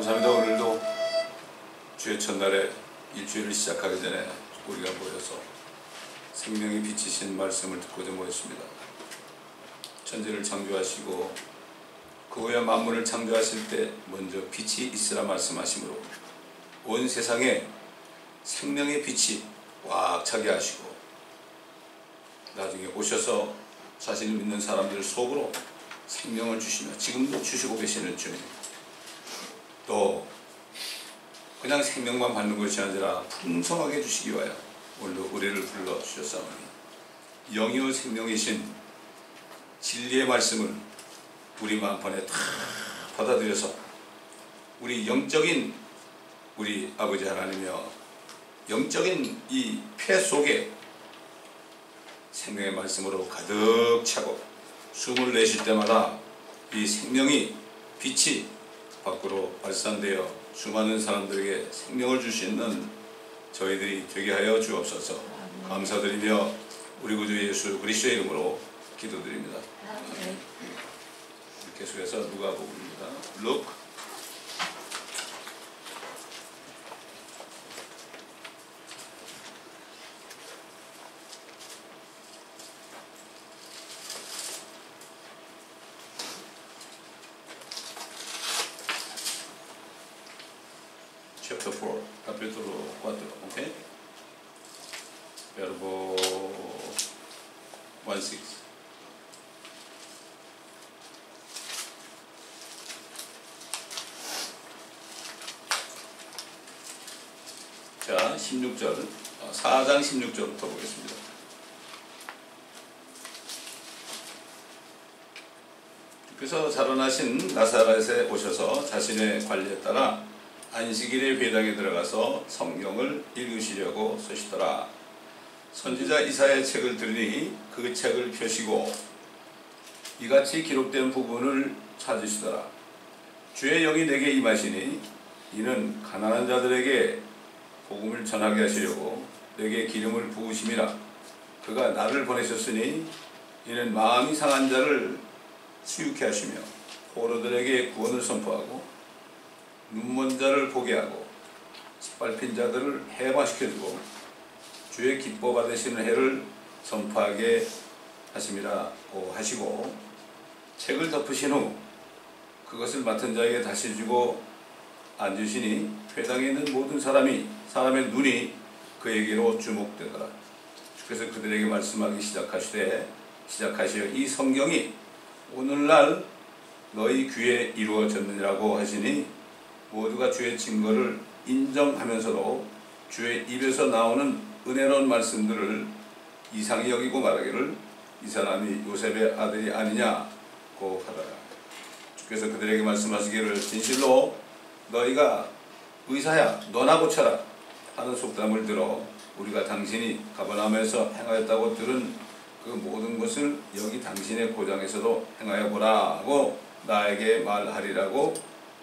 감사합니다. 오늘도 주의 첫날에 일주일을 시작하기 전에 우리가 모여서 생명이 비치신 말씀을 듣고자 모였습니다. 천지를 창조하시고 그 후에 만물을 창조하실 때 먼저 빛이 있으라 말씀하시므로 온 세상에 생명의 빛이 꽉 차게 하시고 나중에 오셔서 자신을 믿는 사람들 속으로 생명을 주시며 지금도 주시고 계시는 주님, 또 그냥 생명만 받는 것이 아니라 풍성하게 주시기 위하여 오늘도 우리를 불러주셨사오니 영이요 생명이신 진리의 말씀을 우리 마음판에 다 받아들여서 우리 영적인 우리 아버지 하나님이여 영적인 이 폐 속에 생명의 말씀으로 가득 차고 숨을 내쉴 때마다 이 생명이 빛이 밖으로 발산되어 수많은 사람들에게 생명을 줄 수 있는 저희들이 되게 하여 주옵소서. 감사드리며 우리 구주 예수 그리스도의 이름으로 기도드립니다. 계속해서 누가복음입니다. Luke chapter 4, capítulo 4, ¿ok? Verbo 16. 자, 16절, 4장 16절부터 보겠습니다. 그래서 자라나신 나사렛에 오셔서 자신의 관리에 따라 안식일의 회당에 들어가서 성경을 읽으시려고 서시더라. 선지자 이사야의 책을 들으니 그 책을 펴시고 이같이 기록된 부분을 찾으시더라. 주의 영이 내게 임하시니 이는 가난한 자들에게 복음을 전하게 하시려고 내게 기름을 부으심이라. 그가 나를 보내셨으니 이는 마음이 상한 자를 치유케 하시며 포로들에게 구원을 선포하고 눈먼 자를 보게 하고 짓밟힌 자들을 해방시켜주고 주의 기뻐 받으시는 해를 전파하게 하심이라고 하시고 책을 덮으신 후 그것을 맡은 자에게 다시 주고 앉으시니 회당에 있는 모든 사람의 눈이 그에게로 주목되더라. 그래서 그들에게 말씀하기 시작하시어 이 성경이 오늘날 너희 귀에 이루어졌느니라고 하시니 모두가 주의 증거를 인정하면서도 주의 입에서 나오는 은혜로운 말씀들을 이상히 여기고 말하기를 이 사람이 요셉의 아들이 아니냐고 하더라. 주께서 그들에게 말씀하시기를 진실로 너희가 의사야 너나 고쳐라 하는 속담을 들어 우리가 당신이 가버나움에서 행하였다고 들은 그 모든 것을 여기 당신의 고장에서도 행하여 보라고 나에게 말하리라고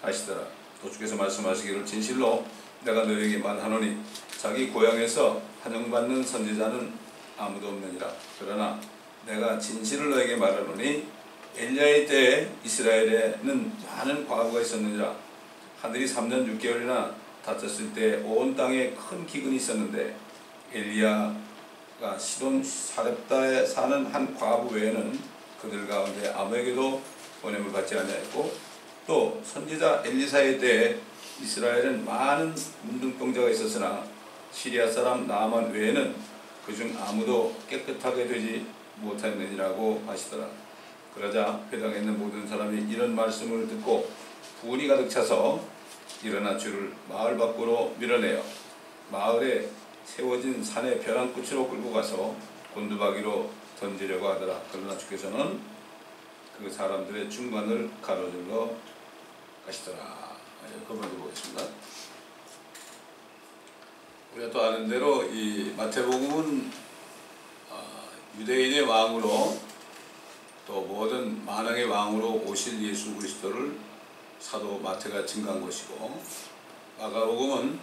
하시더라. 또 주께서 말씀하시기를 진실로 내가 너에게 말하노니 자기 고향에서 환영받는 선지자는 아무도 없느니라. 그러나 내가 진실을 너에게 말하노니 엘리야의 때에 이스라엘에는 많은 과부가 있었느니라. 하늘이 3년 6개월이나 닫혔을 때 온 땅에 큰 기근이 있었는데 엘리야가 시돈 사렙다에 사는 한 과부 외에는 그들 가운데 아무에게도 보냄을 받지 아니하였고 또 선지자 엘리사의 때에 이스라엘은 많은 문둥병자가 있었으나 시리아 사람 나아만 외에는 그중 아무도 깨끗하게 되지 못하였느니라고 하시더라. 그러자 회당에 있는 모든 사람이 이런 말씀을 듣고 분이 가득 차서 일어나 주를 마을 밖으로 밀어내어 마을에 세워진 산의 벼랑 끝으로 끌고 가서 곤두박이로 던지려고 하더라. 그러나 주께서는 그 사람들의 중간을 가로질러 가시더라. 그걸 먼저 보겠습니다. 우리가 또 아는 대로 이 마태복음은 유대인의 왕으로 또 모든 만왕의 왕으로 오실 예수 그리스도를 사도 마태가 증거한 것이고 마가복음은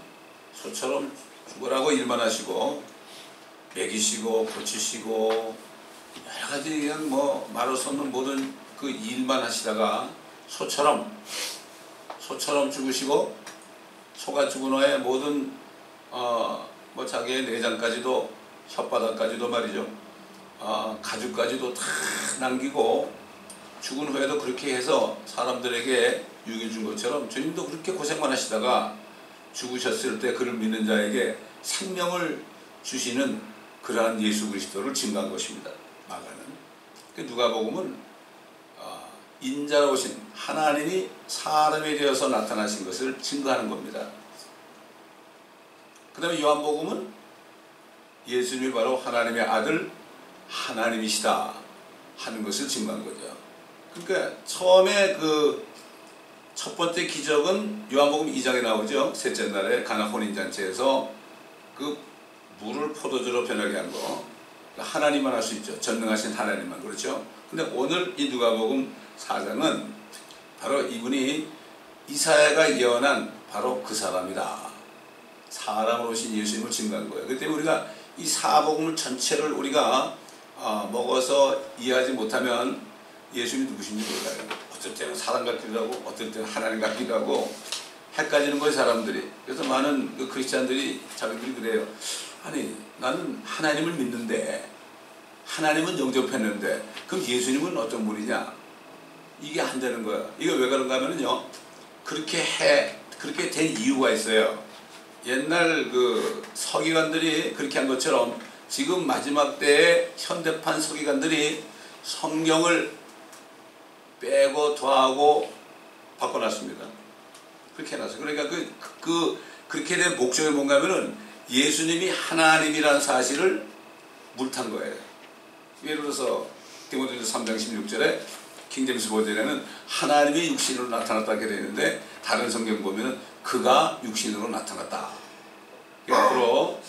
소처럼 죽으라고 일만 하시고 먹이시고 고치시고 여러 가지 그냥 말할 수 없는 모든 그 일만 하시다가 소처럼 소처럼 죽으시고 소가 죽은 후에 모든 뭐 자기의 내장까지도 혓바닥까지도 말이죠. 가죽까지도 다 남기고 죽은 후에도 그렇게 해서 사람들에게 유익을 준 것처럼 주님도 그렇게 고생만 하시다가 죽으셨을 때 그를 믿는 자에게 생명을 주시는 그러한 예수 그리스도를 증거한 것입니다. 마가는. 누가복음은 인자로 오신 하나님이 사람이 되어서 나타나신 것을 증거하는 겁니다. 그 다음에 요한복음은 예수님이 바로 하나님의 아들 하나님이시다 하는 것을 증거한 거죠. 그러니까 처음에 그 첫 번째 기적은 요한복음 2장에 나오죠. 셋째 날에 가나 혼인잔치에서 그 물을 포도주로 변하게 한 거. 하나님만 할 수 있죠. 전능하신 하나님만. 그렇죠. 근데 오늘 이 누가복음 4장은 바로 이분이 이사야가 예언한 바로 그 사람이다. 사람으로 오신 예수님을 증거한 거예요. 그때 우리가 이 사복음을 전체를 우리가 먹어서 이해하지 못하면 예수님이 누구신지 몰라요. 어떨 때는 사람 같기도 하고 어떨 때는 하나님 같기도 하고 헷갈리는 거예요, 사람들이. 그래서 많은 그 크리스찬들이 자기들이 그래요. 아니, 나는 하나님을 믿는데 하나님은 영접했는데 그럼 예수님은 어떤 분이냐? 이게 안 되는 거야. 이게 왜 그런가 하면요, 그렇게 된 이유가 있어요. 옛날 그 서기관들이 그렇게 한 것처럼 지금 마지막 때의 현대판 서기관들이 성경을 빼고 더하고 바꿔놨습니다. 그렇게 해놨어요. 그러니까 그렇게 된 목적이 뭔가 하면은 예수님이 하나님이라는 사실을 물탄 거예요. 예를 들어서 디모데후서 3장 16절에 킹제임스 버전에는 하나님이 육신으로 나타났다 이렇게 되어 있는데 다른 성경 보면은 그가 육신으로 나타났다. 앞으로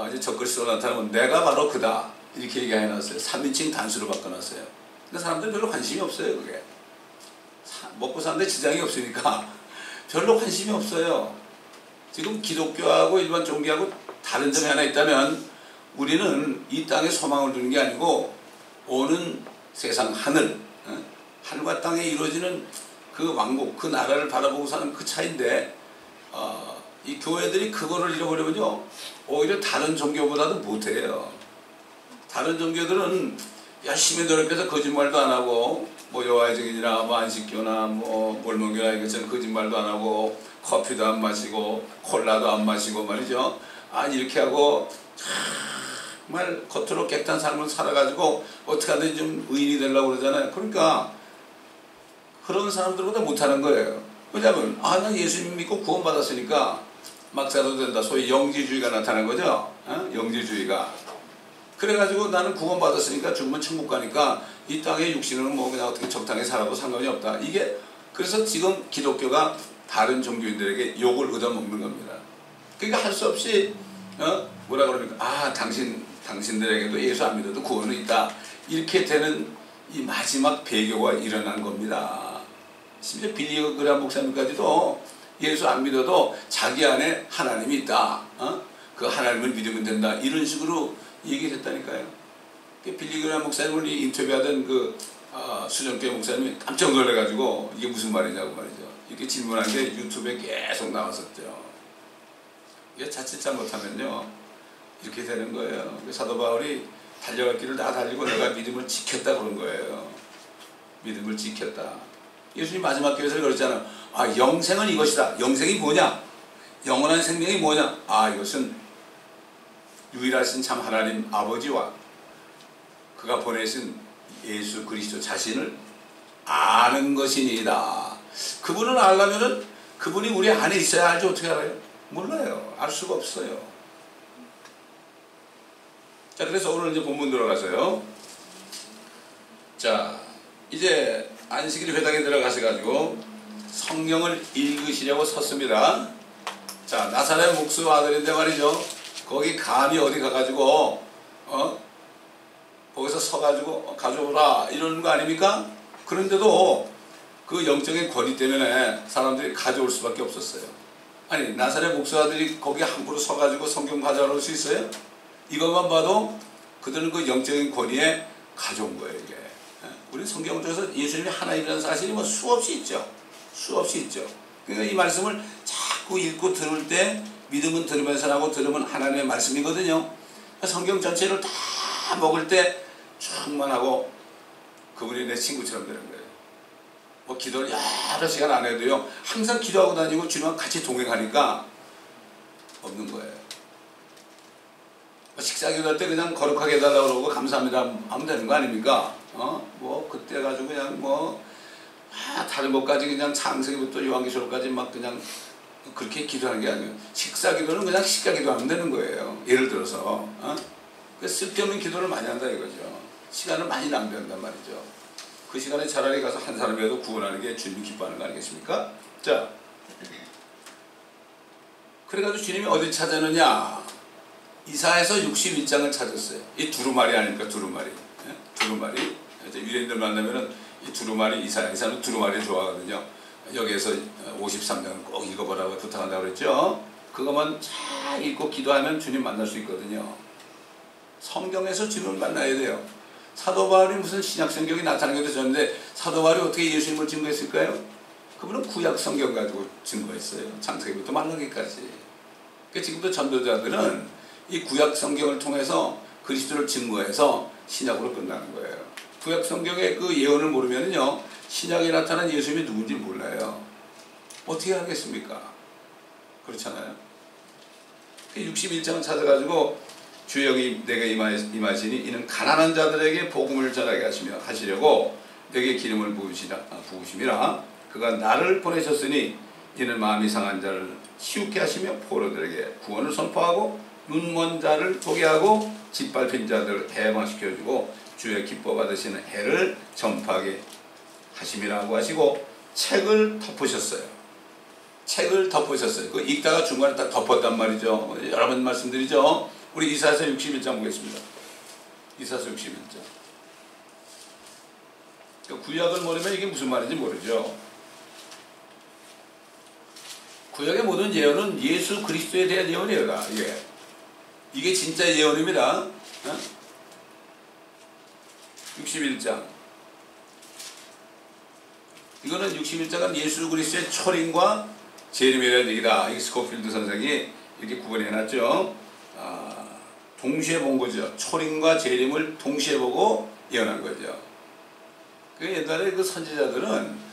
이제 적그리스도로 나타나면 내가 바로 그다 이렇게 얘기해놨어요. 3인칭 단수로 바꿔놨어요. 근데 사람들은 별로 관심이 없어요. 그게 먹고 사는데 지장이 없으니까 별로 관심이 없어요. 지금 기독교하고 일반 종교하고 다른 점이 하나 있다면 우리는 이 땅에 소망을 두는 게 아니고 오는 세상 하늘과 땅에 이루어지는 그 왕국, 그 나라를 바라보고 사는 그 차이인데 이 교회들이 그거를 잃어버리면요 오히려 다른 종교보다도 못해요. 다른 종교들은 열심히 노력해서 거짓말도 안 하고 뭐 여호와의 증인이나 뭐 안식교나 뭐 몰몬교나 이것처럼 거짓말도 안 하고 커피도 안 마시고 콜라도 안 마시고 말이죠. 이렇게 하고 정말 겉으로 깨끗한 삶을 살아가지고 어떻게 하든지 좀 의인이 되려고 그러잖아요. 그러니까 그런 사람들보다 못하는 거예요. 왜냐하면 나 예수님 믿고 구원받았으니까 막 살아도 된다. 소위 영지주의가 나타난 거죠. 영지주의가. 그래가지고 나는 구원받았으니까 죽으면 천국 가니까 이 땅의 육신으로는 뭐 그냥 어떻게 적당히 살아도 상관이 없다. 이게 그래서 지금 기독교가 다른 종교인들에게 욕을 얻어먹는 겁니다. 그러니까 할 수 없이 뭐라 그러니까 당신들에게도 예수 안 믿어도 구원은 있다. 이렇게 되는 이 마지막 배교가 일어난 겁니다. 심지어 빌리 그레이엄 목사님까지도 예수 안 믿어도 자기 안에 하나님이 있다. 그 하나님을 믿으면 된다. 이런 식으로 얘기를 했다니까요. 빌리 그레이엄 목사님을 인터뷰하던 그 수정교회 목사님이 깜짝 놀래가지고 이게 무슨 말이냐고 말이죠. 이렇게 질문한 게 유튜브에 계속 나왔었죠. 이게 자칫 잘못하면요 이렇게 되는 거예요. 사도 바울이 달려갈 길을 다 달리고 내가 믿음을 지켰다 그런 거예요. 믿음을 지켰다. 예수님 마지막 교회에서 그랬잖아요. 영생은 이것이다. 영생이 뭐냐? 영원한 생명이 뭐냐? 이것은 유일하신 참 하나님 아버지와 그가 보내신 예수 그리스도 자신을 아는 것이니이다. 그분을 알려면은 그분이 우리 안에 있어야 알지 어떻게 알아요? 몰라요. 알 수가 없어요. 자, 그래서 오늘 이제 본문 들어가서요. 자, 이제 안식일 회당에 들어가셔가지고 성경을 읽으시려고 섰습니다. 자, 나사렛 목수 아들인데 말이죠. 거기 감히 어디 가가지고 거기서 서가지고 가져오라 이러는 거 아닙니까? 그런데도 그 영적인 권위 때문에 사람들이 가져올 수밖에 없었어요. 아니, 나사렛 목수 아들이 거기 함부로 서가지고 성경 가져올 수 있어요? 이것만 봐도 그들은 그 영적인 권위에 가져온 거예요. 이게 우리 성경 중에서 예수님이 하나님이라는 사실이 뭐 수없이 있죠. 수없이 있죠. 그러니까 이 말씀을 자꾸 읽고 들을 때 믿음은 들으면서 하고 들으면 하나님의 말씀이거든요. 성경 전체를 다 먹을 때 충만하고 그분이 내 친구처럼 되는 거예요. 뭐 기도를 여러 시간 안 해도요, 항상 기도하고 다니고 주님과 같이 동행하니까 없는 거예요. 식사 기도할 때 그냥 거룩하게 해달라고 그러고 감사합니다 하면 되는 거 아닙니까? 뭐 그때 가지고 그냥 뭐 다른 것까지 그냥 창세기부터 요한계시록까지 막 그냥 그렇게 기도하는 게 아니에요. 식사 기도는 그냥 식사 기도하면 되는 거예요. 예를 들어서 그 쓸데없는 기도를 많이 한다 이거죠. 시간을 많이 낭비한단 말이죠. 그 시간에 차라리 가서 한 사람이라도 구원하는 게 주님이 기뻐하는 거 아니겠습니까? 자, 그래가지고 주님이 어디 찾았느냐? 이사야서 61장을 찾았어요. 이 두루마리 아닙니까? 두루마리. 예? 두루마리. 유대인들 만나면은 이 두루마리 이사야는 두루마리를 좋아하거든요. 여기에서 53장을 꼭 읽어보라고 부탁한다고 그랬죠. 그것만 잘 읽고 기도하면 주님 만날 수 있거든요. 성경에서 주님을 만나야 돼요. 사도 바울이 무슨 신약 성경이 나타난 게 되었는데 사도 바울이 어떻게 예수님을 증거했을까요? 그분은 구약 성경 가지고 증거했어요. 창세기부터 말라기까지. 그러니까 지금도 전도자들은 이 구약 성경을 통해서 그리스도를 증거해서 신약으로 끝나는 거예요. 구약 성경의 그 예언을 모르면요, 신약에 나타난 예수님이 누군지 몰라요. 어떻게 하겠습니까? 그렇잖아요. 61장을 찾아가지고 주의 영이 내게 임하시니 이는 가난한 자들에게 복음을 전하게 하시려고 내게 기름을 부으심이라. 그가 나를 보내셨으니 이는 마음이 상한 자를 치유케 하시며 포로들에게 구원을 선포하고 눈먼 자를 보게 하고 짓밟힌 자들을 해방시켜주고 주의 기뻐 받으시는 해를 전파하게 하심이라고 하시고 책을 덮으셨어요. 책을 덮으셨어요. 그 읽다가 중간에 딱 덮었단 말이죠. 여러 번 말씀드리죠. 우리 이사야서 61장 보겠습니다. 이사야서 61장. 구약을 모르면 이게 무슨 말인지 모르죠. 구약의 모든 예언은 예수 그리스도에 대한 예언이에요. 이게 진짜 예언입니다. 61장. 이거는 61장은 예수 그리스도의 초림과 재림이라는 얘기다. 이 스코필드 선생이 이렇게 구분해놨죠. 동시에 본 거죠. 초림과 재림을 동시에 보고 예언한 거죠. 그 옛날에 그 선지자들은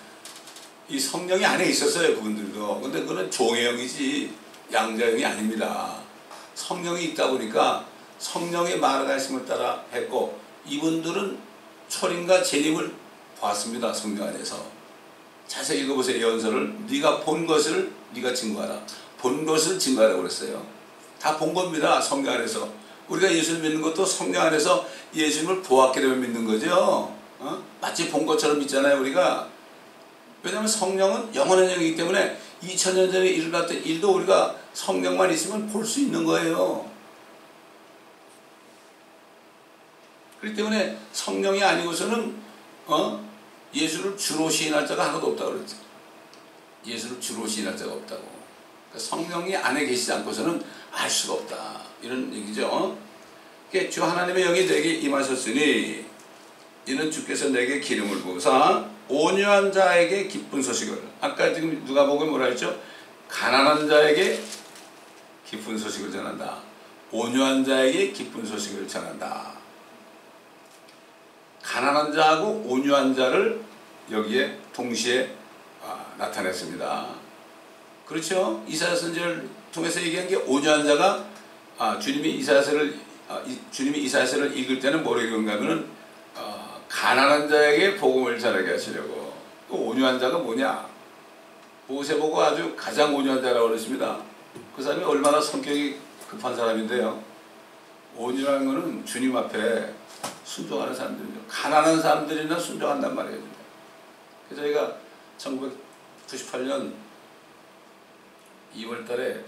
이 성령이 안에 있었어요. 그분들도. 근데 그건 종의형이지 양자형이 아닙니다. 성령이 있다 보니까 성령의 말씀을 따라 했고, 이분들은 초림과 재림을 봤습니다. 성령 안에서. 자세히 읽어보세요. 예언서를. 네가 본 것을 네가 증거하라. 본 것을 증거하라고 그랬어요. 다 본 겁니다. 성령 안에서. 우리가 예수를 믿는 것도 성령 안에서 예수님을 보았기 때문에 믿는 거죠. 마치 본 것처럼 믿잖아요. 우리가. 왜냐하면 성령은 영원한 영이기 때문에 2000년 전에 일어났던 일도 우리가 성령만 있으면 볼 수 있는 거예요. 그렇기 때문에 성령이 아니고서는 예수를 주로 시인할 자가 하나도 없다고 그랬죠. 예수를 주로 시인할 자가 없다고. 그러니까 성령이 안에 계시지 않고서는 알 수가 없다. 이런 얘기죠. 그러니까 주 하나님의 영이 내게 임하셨으니 이는 주께서 내게 기름을 부으사 온유한 자에게 기쁜 소식을. 아까 지금 누가복음에 뭐라 했죠? 가난한 자에게 기쁜 소식을 전한다. 온유한 자에게 기쁜 소식을 전한다. 가난한 자하고 온유한 자를 여기에 동시에 나타냈습니다. 그렇죠? 이사야 선지를 통해서 얘기한 게 온유한 자가 주님이 이사야서를 읽을 때는 뭐라고 읽은가 하면은 가난한 자에게 복음을 전하게 하시려고. 그 온유한 자가 뭐냐? 모세 보고 아주 가장 온유한 자라고 그랬습니다. 그 사람이 얼마나 성격이 급한 사람인데요. 온유한 거는 주님 앞에 순종하는 사람들이죠. 가난한 사람들이나 순종한단 말이에요. 그래서 저희가 1998년 2월 달에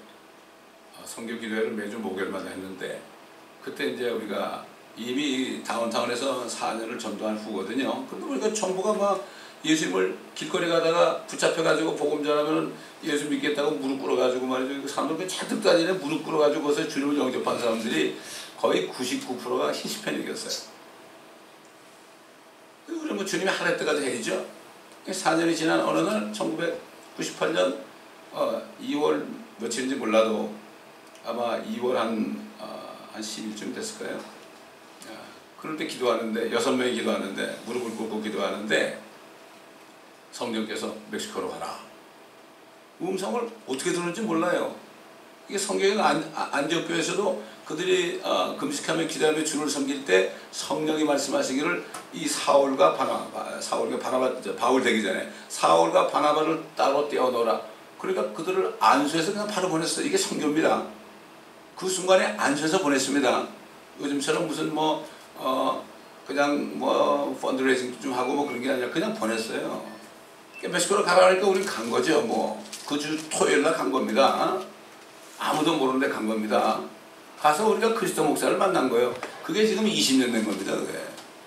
성교 기도회를 매주 목요일마다 했는데, 그때 이제 우리가 이미 다운타운에서 4년을 전도한 후거든요. 근데 우리가 전부가 막 예수님을 길거리 가다가 붙잡혀가지고 복음 전하면 예수 믿겠다고 무릎 꿇어가지고 말이죠. 사람들 잔뜩 다니네. 무릎 꿇어가지고 거기서 주님을 영접한 사람들이 거의 99%가 히스패닉이었어요. 우리 뭐 주님이 하라 때까지 해야죠. 4년이 지난 어느 날 1998년 2월 며칠인지 몰라도 아마 2월 한 10일쯤 됐을 거예요. 그럴 때 기도하는데 6명이 기도하는데 무릎을 꿇고 기도하는데 성령께서 멕시코로 가라. 음성을 어떻게 들었는지 몰라요. 이게 성경에 안디옥 교회에서도 그들이 금식하며 기도하며 주를 섬길 때 성령이 말씀하시기를 이 사울과 바울 되기 전에 사울과 바나바를 따로 떼어놓으라. 그러니까 그들을 안수해서 그냥 바로 보냈어요. 이게 성경입니다. 그 순간에 안수해서 보냈습니다. 요즘처럼 무슨 그냥 펀드레이징 좀 하고 그런 게 아니라 그냥 보냈어요. 멕시코로 가라니까 우린 간 거죠. 그 주 토요일 날 간 겁니다. 아무도 모르는데 간 겁니다. 가서 우리가 그리스도 목사를 만난 거예요. 그게 지금 20년 된 겁니다.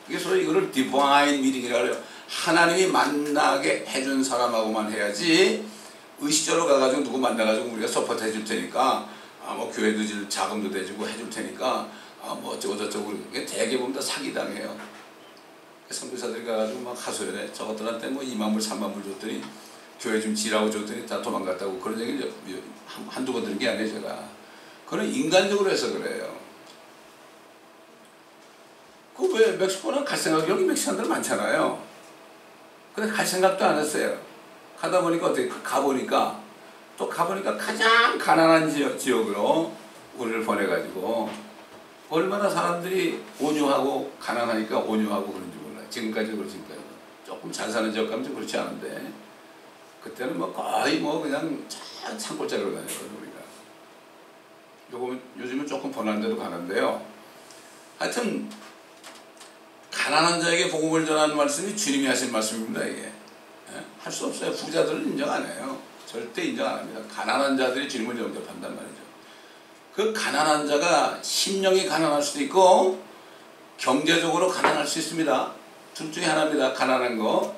그게 소위 이거를 디바인 미팅이라고 해요. 하나님이 만나게 해준 사람하고만 해야지 의식적으로 가가지고 누구 만나가지고 우리가 서포트 해줄 테니까 교회도 자금도 대주고 해줄 테니까 어쩌고저쩌고 이게 대개 보면 다 사기당해요. 선교사들이 가가지고 막 하소연해. 저것들한테 2만 불 3만 불 줬더니 교회 좀 지라고 줬더니 다 도망갔다고 그런 얘기를 한두 번 들은 게 아니에요. 제가 그건 인간적으로 해서 그래요. 왜 멕시코는 갈 생각이 여기 멕시칸들 많잖아요. 근데 갈 생각도 안 했어요. 가다 보니까 어떻게 가보니까 가장 가난한 지역으로 우리를 보내가지고 얼마나 사람들이 온유하고 가난하니까 온유하고 그런지 몰라요. 지금까지 그렇습니까? 조금 잘 사는 지역 가면 좀 그렇지 않은데 그때는 거의 그냥 산골짜기로 다녔거든요. 우리가 요즘은 조금 번화한 데도 가는데요. 하여튼 가난한 자에게 복음을 전하는 말씀이 주님이 하신 말씀입니다. 이게 할 수 없어요. 부자들은 인정 안 해요. 절대 인정 안 합니다. 가난한 자들이 주님을 영접한단 말이죠. 그 가난한 자가 심령이 가난할 수도 있고 경제적으로 가난할 수 있습니다. 둘 중에 하나입니다. 가난한 거.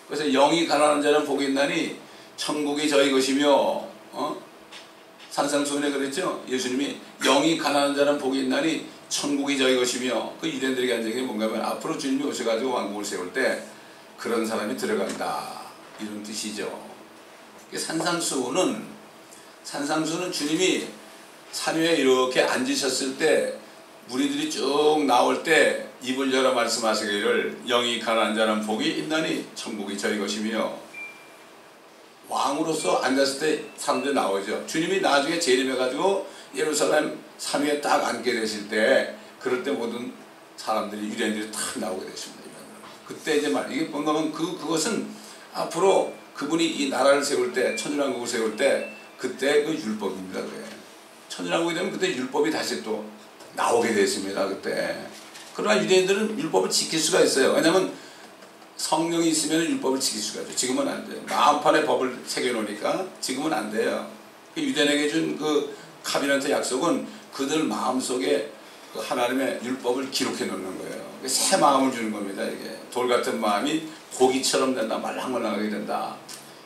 그래서 영이 가난한 자는 복이 있나니 천국이 저희 것이며 산상수훈에 그랬죠. 예수님이 영이 가난한 자는 복이 있나니 천국이 저희 것이며 그 유대인들에게 한 얘기 뭔가 하면 앞으로 주님이 오셔가지고 왕국을 세울 때 그런 사람이 들어간다. 이런 뜻이죠. 산상수훈은 주님이 산 위에 이렇게 앉으셨을 때 무리들이 쭉 나올 때 입을 열어 말씀하시기를 영이 가난한 자는 복이 있나니 천국이 저희 것이며 왕으로서 앉았을 때 사람들이 나오죠. 주님이 나중에 재림해가지고 예루살렘 산 위에 딱 앉게 되실 때 그럴 때 모든 사람들이 유대인들이 탁 나오게 되십니다. 그때 이제 이게 뭔가 하면 그것은 앞으로 그분이 이 나라를 세울 때 천주왕국을 세울 때 그때 그 율법입니다. 천주왕국이 되면 그때 율법이 다시 또 나오게 됐습니다. 그때. 그러나 유대인들은 율법을 지킬 수가 있어요. 왜냐하면 성령이 있으면 율법을 지킬 수가 있죠. 지금은 안 돼요. 마음판에 법을 새겨놓으니까 지금은 안 돼요. 유대인에게 준 그 카비넌트 약속은 그들 마음속에 그 하나님의 율법을 기록해 놓는 거예요. 새 마음을 주는 겁니다. 이게 돌 같은 마음이 고기처럼 된다. 말랑말랑하게 된다.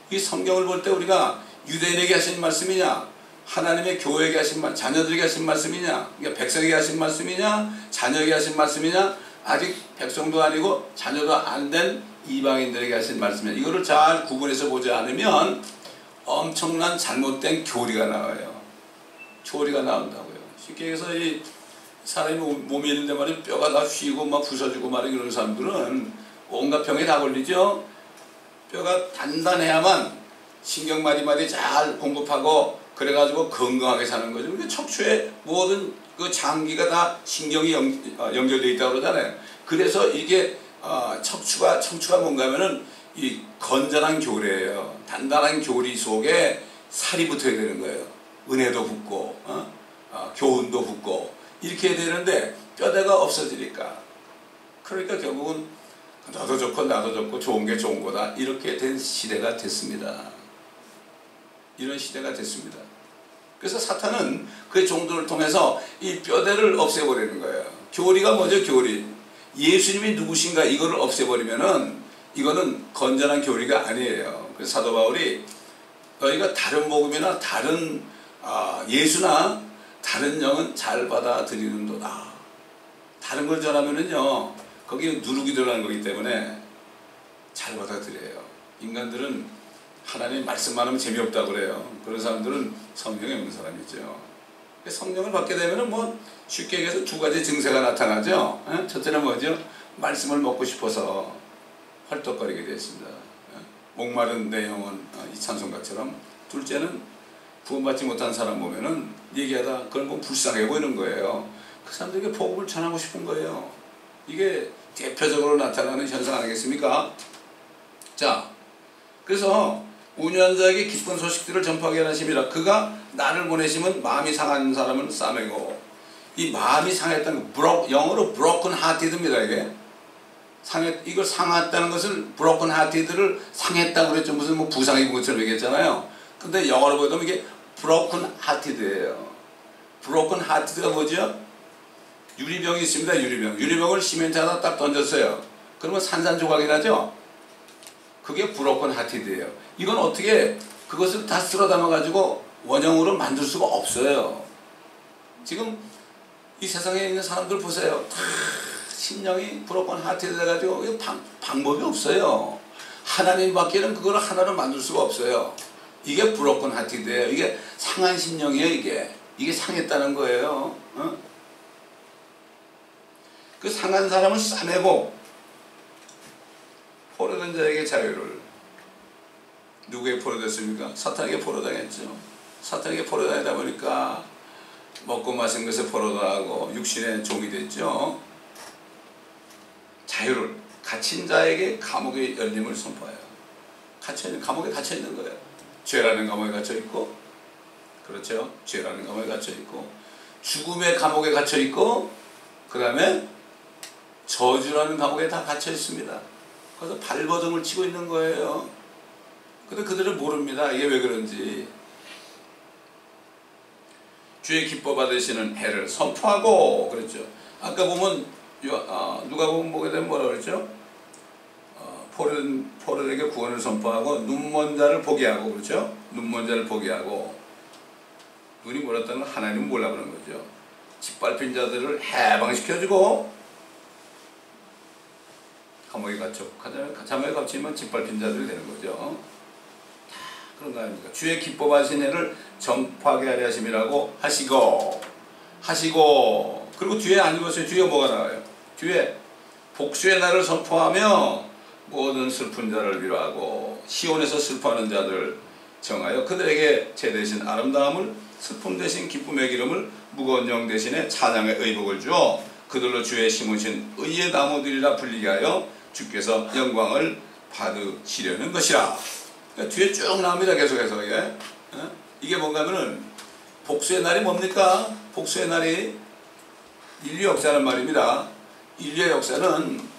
이 성경을 볼 때 우리가 유대인에게 하신 말씀이냐, 하나님의 교회에게 하신 말, 자녀들에게 하신 말씀이냐, 그러니까 백성에게 하신 말씀이냐, 자녀에게 하신 말씀이냐, 아직 백성도 아니고 자녀도 안 된 이방인들에게 하신 말씀이냐, 이거를 잘 구분해서 보지 않으면 엄청난 잘못된 교리가 나와요. 교리가 나온다고요. 쉽게 해서 이 사람이 몸이 있는데 말이야 뼈가 다 휘고 막 부서지고 말이야 이런 사람들은 온갖 병에 다 걸리죠. 뼈가 단단해야만 신경 마디마디 잘 공급하고 그래가지고 건강하게 사는 거죠. 그러니까 척추에 모든 그 장기가 다 신경이 연결되어 있다고 그러잖아요. 그래서 이게 척추가 뭔가 하면은 이 건전한 교리예요. 단단한 교리 속에 살이 붙어야 되는 거예요. 은혜도 붙고 교훈도 붙고 이렇게 해야 되는데 뼈대가 없어지니까 그러니까 결국은 너도 좋고 나도 좋고 좋은 게 좋은 거다 이렇게 된 시대가 됐습니다. 이런 시대가 됐습니다. 그래서 사탄은 그의 종들을 통해서 이 뼈대를 없애버리는 거예요. 교리가 뭐죠? 교리. 예수님이 누구신가 이거를 없애버리면은 이거는 건전한 교리가 아니에요. 그래서 사도 바울이 너희가 다른 복음이나 다른 예수나 다른 영은 잘 받아들이는도다. 다른 걸 전하면은요 거기 누룩이 들어가는 거기 때문에 잘 받아들여요. 인간들은 하나님 말씀만 하면 재미없다고 그래요. 그런 사람들은 성령이 없는 사람이죠. 성령을 받게 되면 뭐 쉽게 얘기해서 두 가지 증세가 나타나죠. 첫째는 뭐죠? 말씀을 먹고 싶어서 헐떡거리게 되었습니다. 목마른 내 영혼, 이 찬송가처럼. 둘째는 구원받지 못한 사람 보면은 얘기하다 그걸 뭐 불쌍해 보이는 거예요. 그 사람들에게 복음을 전하고 싶은 거예요. 이게 대표적으로 나타나는 현상 아니겠습니까? 자, 그래서 온유한 자에게 기쁜 소식들을 전파하게 하심이라. 그가 나를 보내시면 마음이 상한 사람은 싸매고. 이 마음이 상했다는 거, 영어로 broken hearted입니다. 이게 이걸 상했다는 것을 broken hearted를 상했다고 그랬죠. 무슨 뭐 부상 입은 것처럼 얘기했잖아요. 근데 영어로 보면 이게 broken hearted예요. broken hearted가 뭐죠? 유리병이 있습니다. 유리병을 시멘트 하나 딱 던졌어요. 그러면 산산조각이 나죠? 그게 broken hearted예요. 이건 어떻게 그것을 다 쓸어 담아가지고 원형으로 만들 수가 없어요. 지금 이 세상에 있는 사람들 보세요. 다 심령이 broken hearted 돼가지고 방법이 없어요. 하나님밖에는 그걸 하나로 만들 수가 없어요. 이게 broken hearted예요. 이게 상한 심령이에요. 이게 상했다는 거예요. 그 상한 사람을 싸매고 포로된 자에게 자유를. 누구에 포로됐습니까? 사탄에게 포로당했죠. 사탄에게 포로당하다 보니까 먹고 마신 것에 포로당하고 육신의 종이 됐죠. 자유를. 갇힌 자에게 감옥의 열림을 선포해요. 감옥에 갇혀있는 거예요. 죄라는 감옥에 갇혀있고, 그렇죠? 죄라는 감옥에 갇혀있고, 죽음의 감옥에 갇혀있고, 그 다음에 저주라는 감옥에 다 갇혀있습니다. 그래서 발버둥을 치고 있는 거예요. 근데 그들은 모릅니다. 이게 왜 그런지. 주의 기뻐 받으시는 해를 선포하고 그랬죠. 아까 보면 누가복음 보게 되면 뭐라 그랬죠? 포로에게 구원을 선포하고 눈먼 자를 보게 하고, 그렇죠? 눈먼 자를 보게 하고. 눈이 멀었다는 건 하나님은 몰라 그런 거죠. 짓밟힌 자들을 해방시켜주고 감옥에 갇히면 짓밟힌 자들이 되는 거죠. 다 그런 거 아닙니까? 주의 기뻐 받으신 해를 전파하게 하려 하심이라고 하시고 그리고 뒤에 안 읽었어요. 뒤에 뭐가 나와요? 뒤에 복수의 날을 선포하며 모든 슬픈 자를 위로하고 시온에서 슬퍼하는 자들 정하여 그들에게 제 대신 아름다움을 슬픔 대신 기쁨의 기름을 무거운 영 대신에 찬양의 의복을 주어 그들로 주의 심으신 의의 나무들이라 불리게 하여 주께서 영광을 받으시려는 것이라. 그러니까 뒤에 쭉 나옵니다. 계속해서. 이게 뭔가 하면은 복수의 날이 뭡니까? 복수의 날이 인류 역사는 말입니다. 인류의 역사는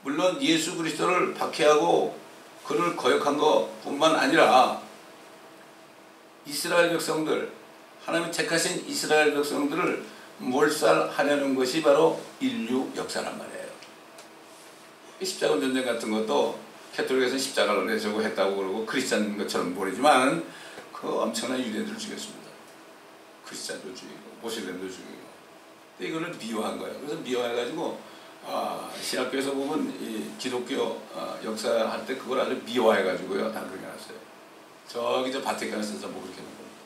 물론 예수 그리스도를 박해하고 그를 거역한 것뿐만 아니라 이스라엘 백성들, 하나님이 택하신 이스라엘 백성들을 몰살하려는 것이 바로 인류 역사란 말이에요. 십자군 전쟁 같은 것도 캐톨릭에서는 십자가를 내세우고 했다고 그러고 크리스찬 것처럼 보이지만 그 엄청난 유대인들을 죽였습니다. 크리스찬도 죽이고 모슬렘도 죽이고. 근데 이거를 미화한 거예요. 그래서 미화해가지고 신학교에서 보면 이 기독교 역사할 때 그걸 아주 미화해가지고요. 다 그렇게 해놨어요. 저기 저 바티칸에서 뭐 그렇게 하는 겁니다.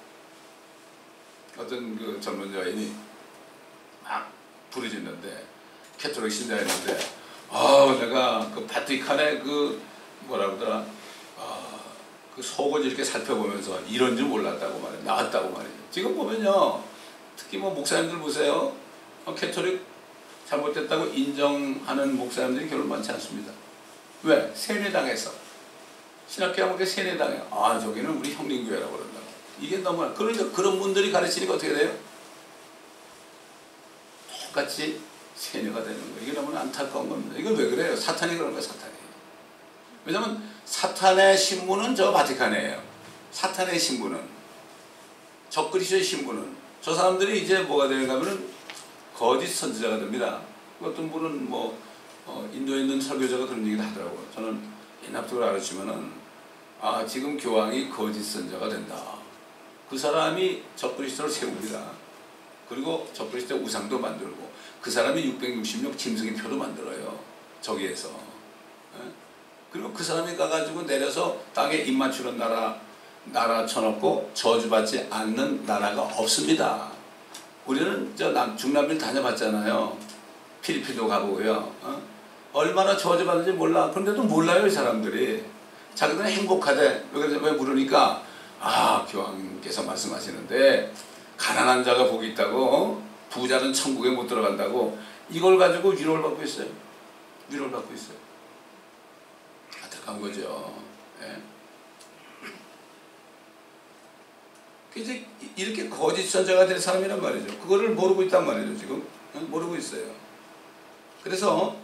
어떤 그 젊은 여인이 막 부르짖는데 캐톨릭 신자였는데 내가 그 바티칸의 그 뭐라 그러더라 그 속을 이렇게 살펴보면서 이런 줄 몰랐다고 말해. 나왔다고 말이에요. 지금 보면요 특히 뭐 목사님들 보세요. 캐톨릭 잘못됐다고 인정하는 목사님들이 별로 많지 않습니다. 왜? 세뇌당해서. 신학교 하면 세뇌당해요. 저기는 우리 형님교회라고 그런다고. 이게 너무, 그러니까 그런 분들이 가르치니까 어떻게 돼요? 똑같이 세뇌가 되는 거예요. 이게 너무 안타까운 겁니다. 이건 왜 그래요? 사탄이 그런 거예요, 사탄이. 왜냐면 사탄의 신부는 저 바티칸이에요. 사탄의 신부는. 적그리스도의 신부는. 저 사람들이 이제 뭐가 되는가 하면은 거짓 선지자가 됩니다. 어떤 분은 인도에 있는 설교자가 그런 얘기를 하더라고요. 저는 옛날부터 알았지만은 지금 교황이 거짓 선지자가 된다. 그 사람이 적그리스도를 세웁니다. 그리고 적그리스도의 우상도 만들고 그 사람이 666 짐승의 표도 만들어요. 저기에서. 그리고 그 사람이 가가지고 내려서 땅에 입 맞추는 나라 쳐놓고 저주받지 않는 나라가 없습니다. 우리는 중남미를 다녀봤잖아요. 필리핀도 가보고요. 얼마나 저주받는지 몰라. 그런데도 몰라요, 이 사람들이. 자기들은 행복하대. 왜 물으니까, 교황님께서 말씀하시는데, 가난한 자가 복이 있다고, 부자는 천국에 못 들어간다고, 이걸 가지고 위로를 받고 있어요. 위로를 받고 있어요. 안타까운 거죠. 예? 이제 이렇게 거짓 선자가 될 사람이란 말이죠. 그거를 모르고 있단 말이죠, 지금. 모르고 있어요. 그래서,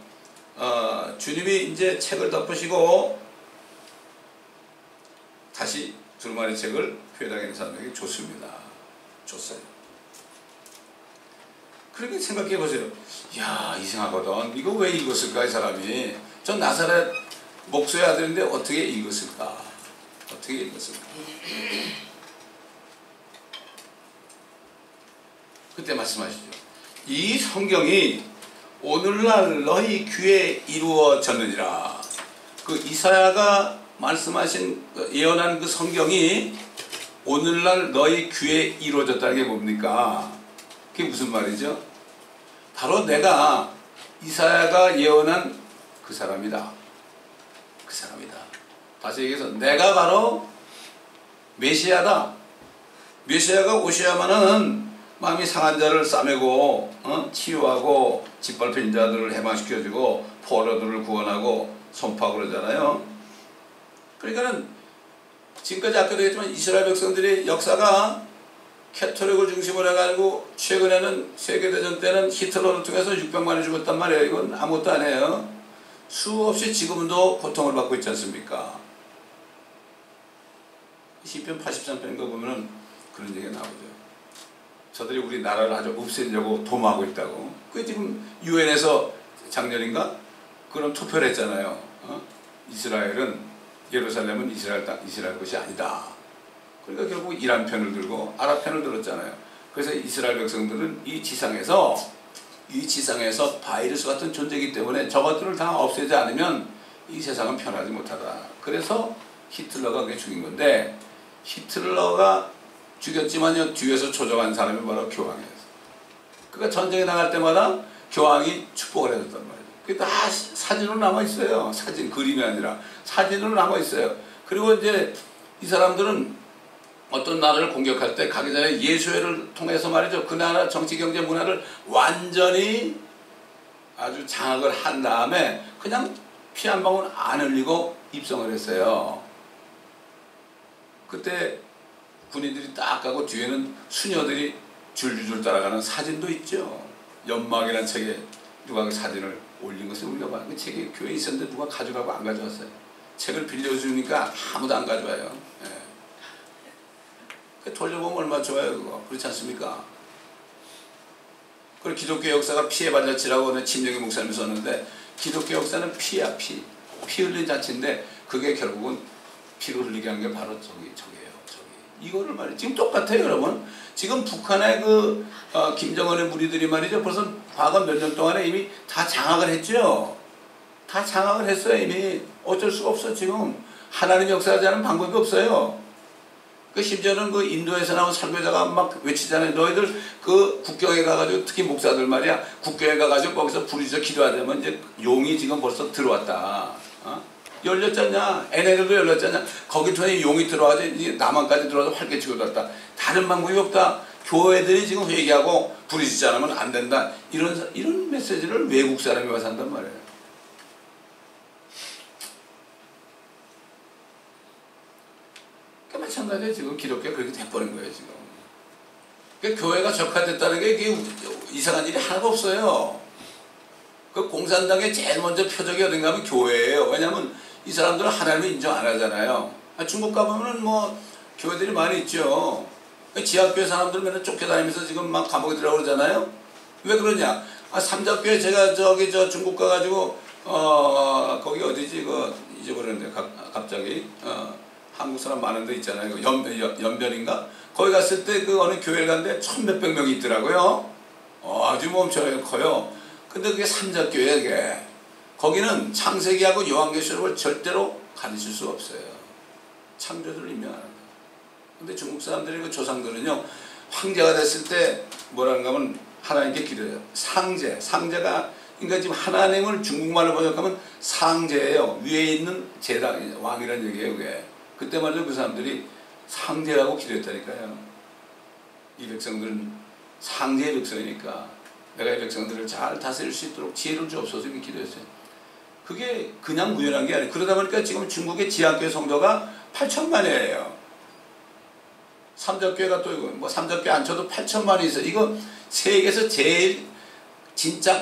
주님이 이제 책을 덮으시고, 다시 두루마리 책을 회당에 있는 사람에게 줬습니다. 줬어요. 그렇게 생각해 보세요. 야, 이상하거든. 이거 왜 읽었을까, 이 사람이. 전 나사렛 목수의 아들인데 어떻게 읽었을까? 어떻게 읽었을까? 그때 말씀하시죠. 이 성경이 오늘날 너희 귀에 이루어졌느니라. 그 이사야가 말씀하신 예언한 그 성경이 오늘날 너희 귀에 이루어졌다는 게 뭡니까? 그게 무슨 말이죠? 바로 내가 이사야가 예언한 그 사람이다. 그 사람이다. 다시 얘기해서 내가 바로 메시아다. 메시아가 오셔야만은 마음이 상한 자를 싸매고 치유하고 짓밟힌 자들을 해방시켜주고 포로들을 구원하고 선포하고 그러잖아요. 그러니까는 지금까지 아까도 했지만 이스라엘 백성들의 역사가 캐토릭을 중심으로 해가지고 최근에는 세계대전 때는 히틀러를 통해서 600만이 죽었단 말이에요. 이건 아무것도 아니에요. 수없이 지금도 고통을 받고 있지 않습니까? 시편 83편인가 보면은 그런 얘기가 나오죠. 저들이 우리 나라를 아주 없애려고 도모하고 있다고. 그게 지금 유엔에서 작년인가 그런 투표를 했잖아요. 이스라엘은 예루살렘은 이스라엘 것이 아니다. 그러니까 결국 이란 편을 들고 아랍 편을 들었잖아요. 그래서 이스라엘 백성들은 이 지상에서 바이러스 같은 존재이기 때문에 저것들을 다 없애지 않으면 이 세상은 편하지 못하다. 그래서 히틀러가 그게 죽인 건데, 히틀러가 죽였지만요, 뒤에서 조종한 사람이 바로 교황이었어요. 그러니까 전쟁에 나갈 때마다 교황이 축복을 해줬단 말이에요. 그게 다 사진으로 남아있어요. 사진, 그림이 아니라 사진으로 남아있어요. 그리고 이제 이 사람들은 어떤 나라를 공격할 때 가기 전에 예수회를 통해서 말이죠. 그 나라 정치, 경제, 문화를 완전히 아주 장악을 한 다음에 그냥 피 한 방울 안 흘리고 입성을 했어요. 그때 군인들이 딱 가고 뒤에는 수녀들이 줄줄줄 따라가는 사진도 있죠. 연막이라는 책에 누가 그 사진을 올린 것을 우리가 봐. 그 책이 교회에 있었는데 누가 가져가고 안 가져왔어요. 책을 빌려주니까 아무도 안 가져와요. 예. 돌려보면 얼마나 좋아요, 그거. 그렇지 않습니까? 그리고 기독교 역사가 피의 발자취라고 침례기 목사님이 썼는데, 기독교 역사는 피야, 피. 피 흘린 자체인데, 그게 결국은 피를 흘리게 한 게 바로 저기예요. 이거를 말이에요. 지금 똑같아요, 여러분. 지금 북한의 김정은의 무리들이 말이죠. 벌써 과거 몇 년 동안에 이미 다 장악을 했죠. 다 장악을 했어요, 이미. 어쩔 수가 없어, 지금. 하나님 역사하지 않은 방법이 없어요. 심지어는 그 인도에서 나온 설교자가 막 외치잖아요. 너희들 그 국경에 가가지고, 특히 목사들 말이야, 국경에 가가지고 거기서 부르짖어 기도하자면 이제 용이 지금 벌써 들어왔다. 열렸잖냐? NLL도 열렸잖냐? 거기 통해 용이 들어와서 남한까지 들어와서 활개치고 들었다. 다른 방법이 없다. 교회들이 지금 회개하고 부르짖지 않으면 안 된다. 이런 메시지를 외국 사람이 와서 한단 말이에요. 그러니까 마찬가지예요. 지금 기독교가 그렇게 돼버린 거예요, 지금. 그러니까 교회가 적화됐다는 게 이게 이상한 일이 하나도 없어요. 그 공산당의 제일 먼저 표적이 어딘가 하면 교회예요. 왜냐하면 이 사람들은 하나님을 인정 안 하잖아요. 중국 가보면은 뭐 교회들이 많이 있죠. 지하교회 사람들 맨날 쫓겨다니면서 지금 막 감옥에 들어가고 그러잖아요. 왜 그러냐? 삼자교회 제가 중국 가가지고 거기 어디지 잊어버렸는데 갑자기 한국 사람 많은 데 있잖아요. 연변인가? 거기 갔을 때 어느 교회를 갔는데 1,몇백 명이 있더라고요. 아주 뭐 엄청나게 커요. 근데 그게 삼자교회야, 그게. 거기는 창세기하고 요한계시록을 절대로 가르칠 수가 없어요. 창조주를 인정하는 거예요. 근데 중국 사람들이 그 조상들은요, 황제가 됐을 때 뭐라는가 하면 하나님께 기도해요. 상제. 상제가, 그러니까 지금 하나님을 중국말로 번역하면 상제예요. 위에 있는 제당, 왕이라는 얘기예요, 그게. 그때 말이죠, 그 사람들이 상제라고 기도했다니까요. 이 백성들은 상제의 백성이니까 내가 이 백성들을 잘 다스릴 수 있도록 지혜를 주옵소서 이렇게 기도했어요. 그게 그냥 무연한 게 아니에요. 그러다 보니까 지금 중국의 지하교회 성도가 8천만이에요. 삼적교회가 또 이거 뭐 삼적교회 안 쳐도 8천만이 있어요. 이거 세계에서 제일 진짜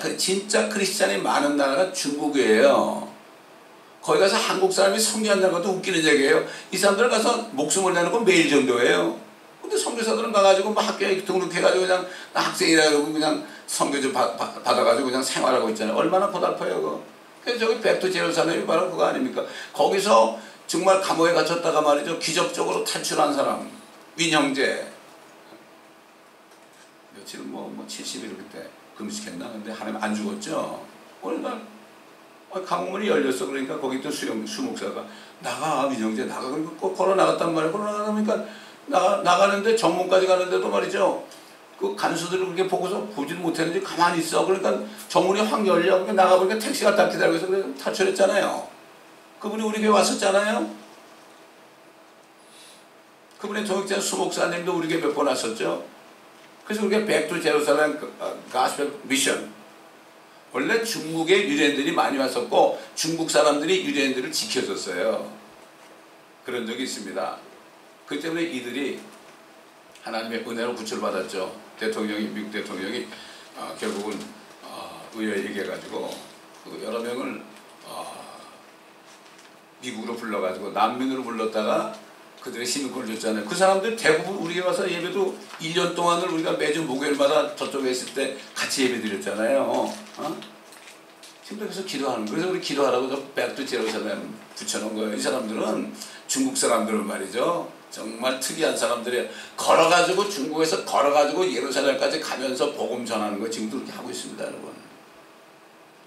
크리스찬이 많은 나라가 중국이에요. 거기 가서 한국 사람이 선교한다는 것도 웃기는 얘기예요. 이 사람들 가서 목숨을 내는 건 매일 정도예요. 근데 선교사들은 가가지고 뭐 학교에 등록해가지고 그냥 학생이라고 그냥 선교 좀 받아가지고 그냥 생활하고 있잖아요. 얼마나 고달퍼요, 그거. 그래서 저기 백두 제루살렘이 바로 그거 아닙니까? 거기서 정말 감옥에 갇혔다가 말이죠. 기적적으로 탈출한 사람. 윈형제. 며칠 뭐 70일 그때 금식했나? 근데 하나님 안 죽었죠? 어느 날 감옥문이 열렸어. 그러니까 거기 또 수목사가 나가, 윈형제 나가. 그러니까 꼭 걸어 나갔단 말이에요. 걸어 나가니까 나가는데 정문까지 가는데도 말이죠. 그 간수들을 그렇게 보고서 보지를 못했는지 가만히 있어. 그러니까 정문이 확 열려. 그러니까 나가보니까 택시가 딱 기다리고 있어. 탈출했잖아요. 그분이 우리 교회 왔었잖아요. 그분의 동역자 수목사님도 우리 교회 몇 번 왔었죠. 그래서 우리가 백두 제루살렘 가스펠 미션. 원래 중국에 유대인들이 많이 왔었고 중국 사람들이 유대인들을 지켜줬어요. 그런 적이 있습니다. 그 때문에 이들이 하나님의 은혜로 구출을 받았죠. 대통령이, 미국 대통령이 결국은 의회에 얘기해가지고 그 여러 명을 미국으로 불러가지고 난민으로 불렀다가 그들의 시민권을 줬잖아요. 그 사람들 대부분 우리가 와서 예배도 1년 동안을 우리가 매주 목요일마다 저쪽에 있을 때 같이 예배 드렸잖아요. 지금 그래서 기도하는 거예요. 그래서 우리 기도하라고 저 백두 제루살렘 붙여놓은 거예요. 이 사람들은 중국 사람들은 말이죠. 정말 특이한 사람들이에요. 걸어가지고 중국에서 걸어가지고 예루살렘까지 가면서 복음 전하는 거 지금도 그렇게 하고 있습니다, 여러분.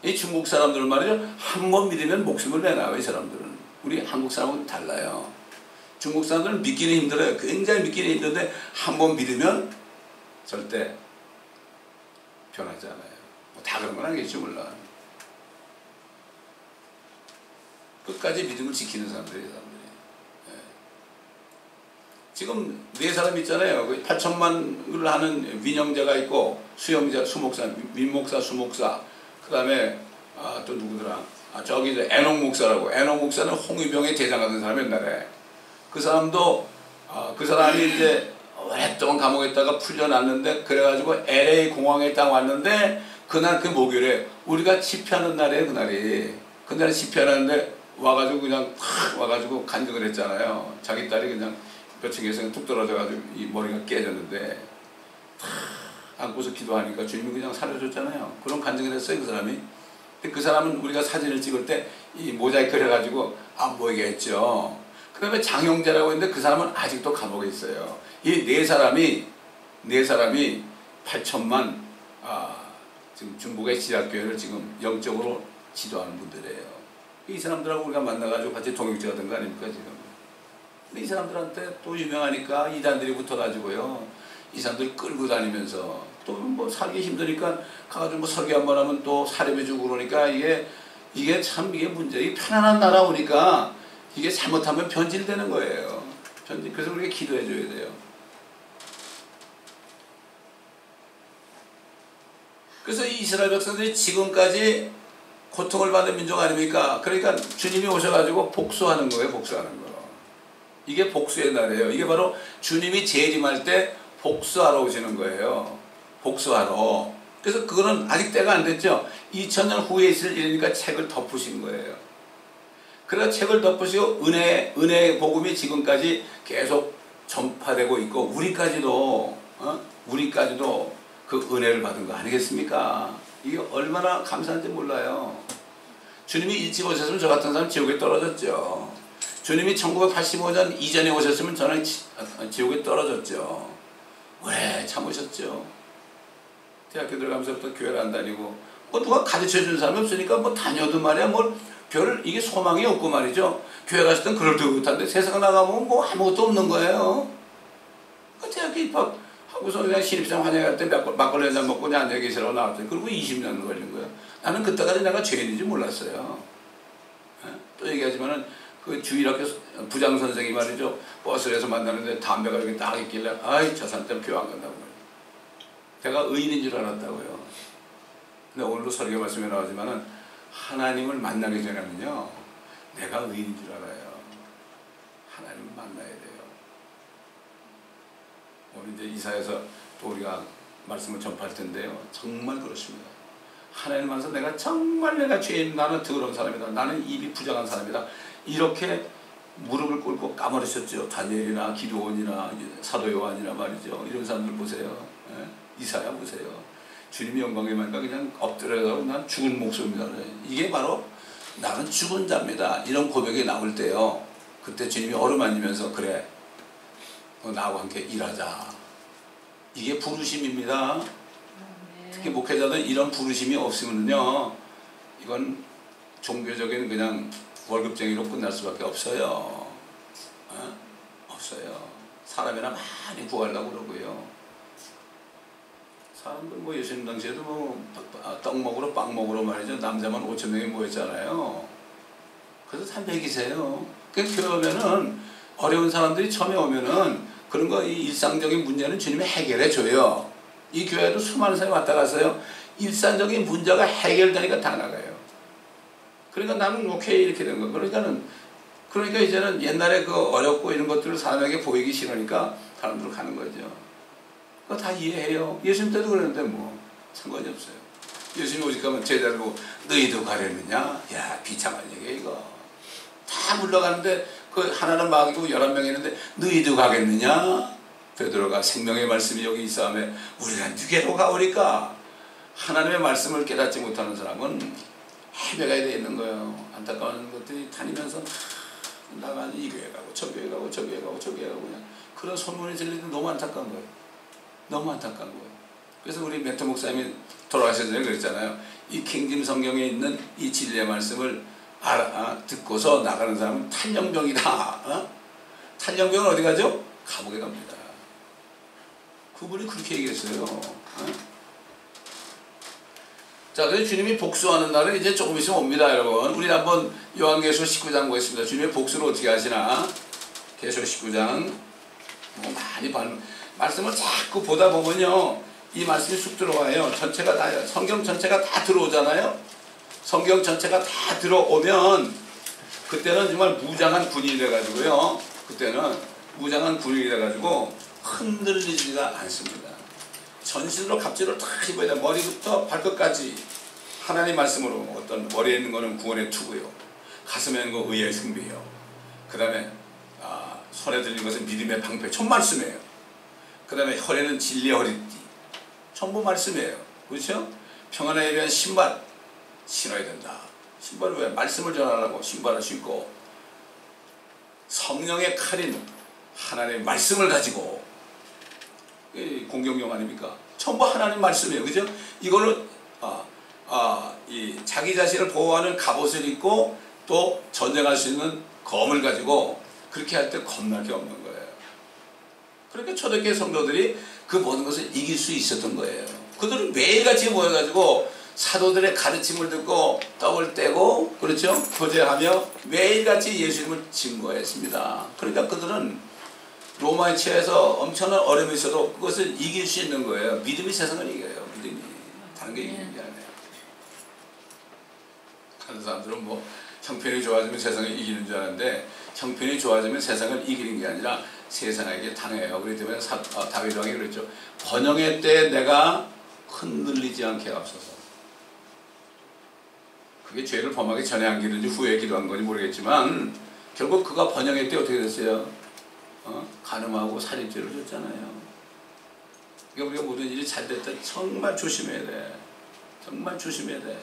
이 중국 사람들은 말이죠. 한 번 믿으면 목숨을 내놔요, 이 사람들은. 우리 한국 사람은 달라요. 중국 사람들은 믿기는 힘들어요. 굉장히 믿기는 힘든데 한 번 믿으면 절대 변하지 않아요. 뭐 다 그런 건 아니겠죠, 물론. 끝까지 믿음을 지키는 사람들이에요, 사람들이. 지금 네 사람 있잖아요. 8천만을 하는 윈형제가 있고 수형제, 수목사, 민목사, 수목사. 그 다음에 또 누구더라? 저기 애녹 목사라고. 애녹 목사는 홍위병의 대장 같은 사람 옛날에. 그 사람도 그 사람이 이제 오랫동안 감옥에 있다가 풀려났는데 그래가지고 LA 공항에 딱 왔는데 그날 그 목요일에 우리가 집회하는 날이에요. 그날이. 그날에 집회하는데 와가지고 그냥 확 와가지고 간증을 했잖아요. 자기 딸이 그냥 몇 층에서 툭 떨어져가지고 이 머리가 깨졌는데 안고서 기도하니까 주님이 그냥 살려줬잖아요. 그런 간증을 했어요, 그 사람이. 근데 그 사람은 우리가 사진을 찍을 때 이 모자이크를 해가지고 안 보이게 했죠. 그 다음에 장형제라고 했는데 그 사람은 아직도 감옥에 있어요. 이 네 사람이 8천만 지금 중국의 지하교회를 지금 영적으로 지도하는 분들이에요. 이 사람들하고 우리가 만나가지고 같이 동역자가 된 거 아닙니까, 지금. 이 사람들한테 또 유명하니까 이단들이 붙어가지고요. 이 사람들 끌고 다니면서 또 뭐 살기 힘드니까 가가지고 뭐 설교 한번 하면 또 사례해주고 그러니까 이게 참 이게 문제. 이 편안한 나라 오니까 이게 잘못하면 변질되는 거예요. 그래서 우리가 기도해줘야 돼요. 그래서 이 이스라엘 백성들이 지금까지 고통을 받는 민족 아닙니까? 그러니까 주님이 오셔가지고 복수하는 거예요, 복수하는 거. 이게 복수의 날이에요. 이게 바로 주님이 재림할 때 복수하러 오시는 거예요. 복수하러. 그래서 그거는 아직 때가 안 됐죠. 2000년 후에 있을 일이니까 책을 덮으신 거예요. 그래서 책을 덮으시고 은혜의 복음이 지금까지 계속 전파되고 있고 우리까지도 그 은혜를 받은 거 아니겠습니까? 이게 얼마나 감사한지 몰라요. 주님이 일찍 오셨으면 저 같은 사람 지옥에 떨어졌죠. 주님이 1985년 이전에 오셨으면 저는 지옥에 떨어졌죠. 오래 참으셨죠. 대학교 들어가면서부터 교회를 안 다니고 뭐 누가 가르쳐준 사람이 없으니까 뭐 다녀도 말이야 뭐 별 이게 소망이 없고 말이죠. 교회 갔을 땐 그럴 듯 못한데 세상 나가면 뭐 아무것도 없는 거예요. 대학교 입학하고서 그냥 신입생 환영할 때 막걸리 한잔 먹고 그냥 앉아 계시라고 나왔더니 그리고 20년 걸린 거예요. 나는 그때까지 내가 죄인인지 몰랐어요. 또 얘기하지만은 그 주일학교 부장 선생이 말이죠. 버스에서 만나는데 담배가 이렇게 딱 있길래 아이 저 사람 때문에 교회 안 간다고 말이에요. 내가 의인인 줄 알았다고요. 근데 오늘도 설교 말씀에 나오지만은 하나님을 만나기 전에는요 내가 의인인 줄 알아요. 하나님을 만나야 돼요. 오늘 이제 이사에서 또 우리가 말씀을 전파할 텐데요. 정말 그렇습니다. 하나님 만나서 내가 죄인, 나는 더러운 사람이다. 나는 입이 부정한 사람이다. 이렇게 무릎을 꿇고 까무러셨죠. 다니엘이나 기드온이나 사도 요한이나 말이죠. 이런 사람들 보세요. 이사야 보세요. 주님이 영광에 만가 그냥 엎드려서 난 죽은 목숨이다. 이게 바로 나는 죽은 자입니다. 이런 고백이 나올 때요. 그때 주님이 어루만지면서 그래 나하고 함께 일하자. 이게 부르심입니다. 특히 목회자들 이런 부르심이 없으면요 이건 종교적인 그냥 월급쟁이로 끝날 수밖에 없어요. 없어요. 사람이나 많이 구하려고 그러고요. 사람들 뭐 예수님 당시에도 뭐 떡 먹으러 빵 먹으러 말이죠. 남자만 5,000명이 모였잖아요. 그래서 다 먹이세요. 그러니까 교회 오면은 어려운 사람들이 처음에 오면은 그런 거 이 일상적인 문제는 주님이 해결해 줘요. 이 교회도 수많은 사람이 왔다 갔어요. 일상적인 문제가 해결되니까 다 나가요. 그러니까 나는 오케이 이렇게 된 거. 그러니까 이제는 옛날에 그 어렵고 이런 것들을 사람에게 보이기 싫으니까 사람들 가는 거죠. 그거 다 이해해요. 예수님 때도 그랬는데 뭐 상관이 없어요. 예수님 오직 가면 제자를 보고 너희도 가려느냐? 야 비참한 얘기야 이거. 다 물러가는데 그 하나는 마귀고 11명이 있는데 너희도 가겠느냐? 베드로가 생명의 말씀이 여기 있사오매 우리가 누구로 가오리까? 하나님의 말씀을 깨닫지 못하는 사람은 헤매가야 되는 거예요. 안타까운 것들이 다니면서 나가는 이 교회 가고 저 교회 가고 저 교회 가고 저 교회 가고 그냥 그런 소문이 들리는데 너무 안타까운 거예요. 너무 안타까운 거예요. 그래서 우리 멘토 목사님이 돌아가셔서 그랬잖아요. 이 킹짐 성경에 있는 이 진리의 말씀을 듣고서 나가는 사람은 탈영병이다. 탈영병은 어디 가죠? 감옥에 갑니다. 그분이 그렇게 얘기했어요. 자, 그래서 주님이 복수하는 날은 이제 조금 있으면 옵니다, 여러분. 우리 한번 요한계시록 19장 보겠습니다. 주님의 복수를 어떻게 하시나? 계시록 19장 뭐 많이 말씀을 자꾸 보다 보면요, 이 말씀이 쑥 들어와요. 전체가 다 성경 전체가 다 들어오잖아요. 성경 전체가 다 들어오면 그때는 정말 무장한 군인이 돼가지고요. 그때는 무장한 군인이 돼가지고 흔들리지가 않습니다. 전신으로 갑주를 다 입어야 돼. 머리부터 발끝까지 하나님 말씀으로 어떤 머리에 있는 거는 구원의 투구요. 가슴에 있는 거 의의 승비요. 그 다음에 손에 들린 것은 믿음의 방패. 전 말씀이에요. 그 다음에 허리는 진리의 허리띠. 전부 말씀이에요. 그렇죠? 평안에 위한 신발 신어야 된다. 신발을 왜? 말씀을 전하라고 신발을 신고 성령의 칼인 하나님의 말씀을 가지고 공격용 아닙니까? 전부 하나님 말씀이에요. 그죠? 이걸로 이 자기 자신을 보호하는 갑옷을 입고 또 전쟁할 수 있는 검을 가지고 그렇게 할 때 겁날 게 없는 거예요. 그러니까 초대교회 성도들이 그 모든 것을 이길 수 있었던 거예요. 그들은 매일같이 모여가지고 사도들의 가르침을 듣고 떡을 떼고 그렇죠? 교제하며 매일같이 예수님을 증거했습니다. 그러니까 그들은 로마에 취해서 엄청난 어려움이 있어도 그것을 이길 수 있는 거예요. 믿음이 세상을 이겨요. 믿음이. 다른 게 이기는 게 아니에요. 다른 사람들은 뭐 형편이 좋아지면 세상을 이기는 줄 아는데 형편이 좋아지면 세상을 이기는 게 아니라 세상에게 당해요. 그렇기 때문에 다윗 왕이 그랬죠. 번영의 때 내가 흔들리지 않게 하옵소서. 그게 죄를 범하기 전에 한 기도인지 후에 기도한 건지 모르겠지만 결국 그가 번영의 때 어떻게 됐어요? 간음하고 살인죄를 졌잖아요. 그러니까 우리가 모든 일이 잘 될 때 정말 조심해야 돼. 정말 조심해야 돼.